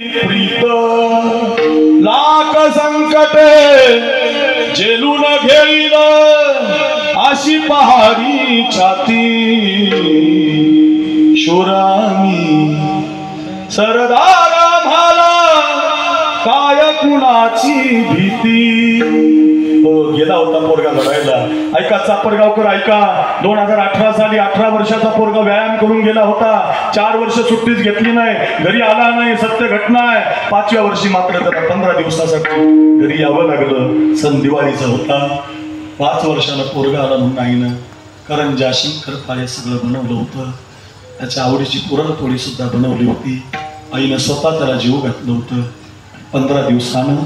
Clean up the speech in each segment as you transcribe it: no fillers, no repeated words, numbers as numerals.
प्रीत लाख संकटे जेलून घेईल अशी पहारी छाती शोरामी सरदार आम्हाला काय कुणाची भीती। गेला होता पोरगा लढायला, ऐका चापरगावकर ऐका, 2018 साली 18 वर्षाचा पोरगा व्यायाम करून गेला होता, 4 वर्ष सुट्टीच घेतली नाही, घरी आला नाही, सत्य घटना आहे। 5व्या वर्षी मात्र त्याला 15 दिवसासाठी घरी यावं लागलं। सण दिवाळीचा होता, 5 वर्षाला पोरगा आला म्हणून आईनं करंजा शंकर पाळे सगळं बनवलं होतं, त्याच्या आवडीची पुरणपोळी सुद्धा बनवली होती। आईनं स्वतः त्याला जीव घातलं होतं। 15 दिवसानं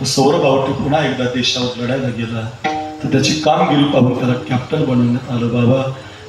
सौरभ आवटे पुन्हा एकदा देशावर लढायला गेला, तर त्याची कामगिरी पाहून त्याला कॅप्टन बनवण्यात आलं। बाबा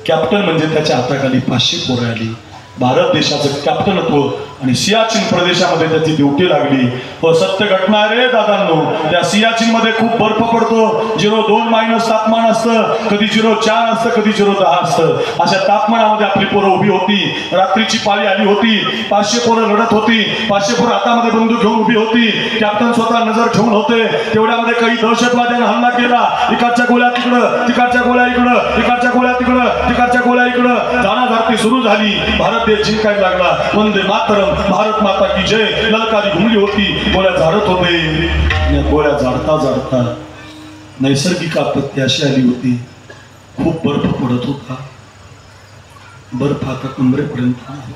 कॅप्टन म्हणजे त्याच्या हाताखाली 500 पोरं आली, भारत देशाचं कॅप्टनत्व आणि सियाचीन प्रदेशामध्ये त्याची ड्युटी लागली। हो सत्य घटना रे दादांनो, त्या सियाचीन मध्ये खूप बर्फ पडतो, 0.2 तापमान असतं, कधी 0.4 असतं, कधी 0.10 असतं। अशा तापमानामध्ये आपली पोरं उभी होती, रात्रीची पाळी आली होती, 500 पोरं लढत होती, 500 पोरं हातामध्ये बंदूक घेऊन उभी होती, कॅप्टन स्वतः नजर ठेवून होते। तेवढ्यामध्ये काही दहशतवाद्यांनी हल्ला केला, इकडच्या गोळ्या तिकडं, तिकडच्या गोळ्या इकडं, इकडच्या गोळ्या तिकडं, तिकडच्या गोळ्या इकडं, जाणाजारती सुरू झाली। भारत देश जिंकायला लागला। वंदे मातरम, भारत माता की जय ललकारी घुमली होती, गोळ्या झाडत होते। गोळ्या झाडता झाडता नैसर्गिक आपत्ती अशी आली होती, खूप बर्फ पडत होता, बर्फ आता कमरेपर्यंत आला,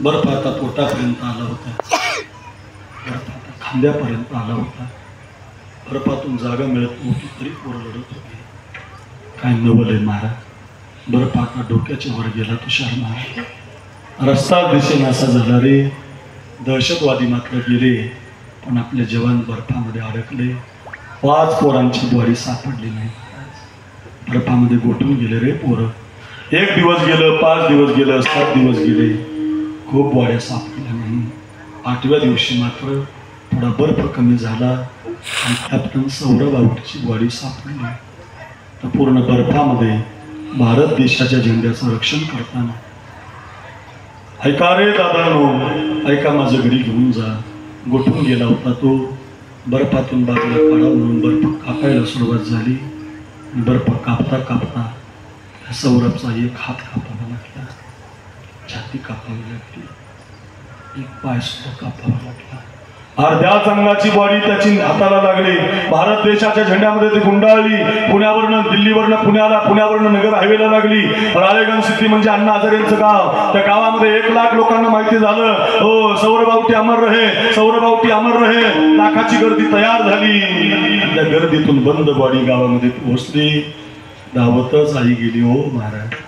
बर्फ आता पोटापर्यंत आला होता, बर्फ आता खांद्यापर्यंत आला होता। बर्फातून जागा मिळत नव्हती तरी पोरं लढत होती। काय नवलय महाराज, बर्फ आता डोक्याच्या वर गेला तुषार महाराज, रस्ता दिसेनासा झाला रे। दहशतवादी मात्र गेले, पण आपले जवान बर्फामध्ये अडकले। 5 पोरांची बॉडी सापडली नाही, बर्फामध्ये गोठून गेले रे पोरं। 1 दिवस गेलं, 5 दिवस गेलं, 7 दिवस गेले, खूप बॉड्या सापडल्या नाही। 8व्या दिवशी मात्र थोडा बर्फ कमी झाला आणि कॅप्टन सौरभ आवटेची बॉडी सापडली। तर पूर्ण बर्फामध्ये भारत देशाच्या झेंड्याचं रक्षण करताना, ऐका रे दादांनो, ऐका, माझं घरी घेऊन जा। गोठून गेला होता तो, बर्फातून बाजूला काढा म्हणून बर्फ कापायला सुरुवात झाली। बर्फ कापता कापता सौरभचा एक हात कापावा लागला, छाती कापावी लागली, एक पाय सुद्धा कापावा लागला। अर्ध्या अंगाची बॉडी त्याची हाताला लागली। भारत देशाच्या झेंड्यामध्ये ती गुंडाळली। पुण्यावरनं दिल्लीवरनं पुण्याला, पुण्यावरनं नगर हायवेला लागली। राळेगण सिटी म्हणजे अण्णा हजारेंचं गाव, त्या गावामध्ये 1 लाख लोकांना माहिती झालं, हो सौरभ आवटी अमर रहे, सौरभ आवटी अमर रहे। लाखाची गर्दी तयार झाली। त्या गर्दीतून बंद बॉडी गावामध्ये पोहोचली, धावतच आई गेली। हो महाराज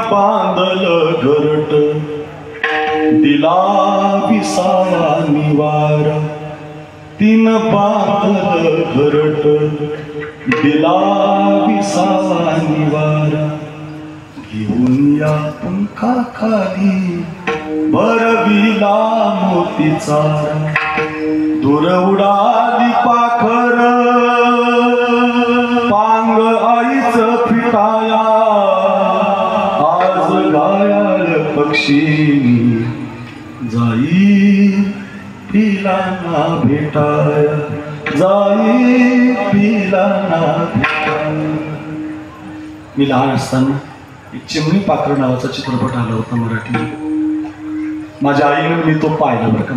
बांधल घरट दिला विसावा निवारा, 3 बांधल घरट दिला विसावा निवारा। घेऊन या पंखाखाली भरविला मोतीचारा, दूर उडाली पाखर पांग आईच फिटाया। आज गायाळ पक्षी जाई कधी तिला ना भेटाय जाई तिला ना भेटाय. मी लहान असताना एक चिमणी पाखरं नावाचा चित्रपट आला होता मराठी. माझ्या आईने मी तो पाहिला बरं का.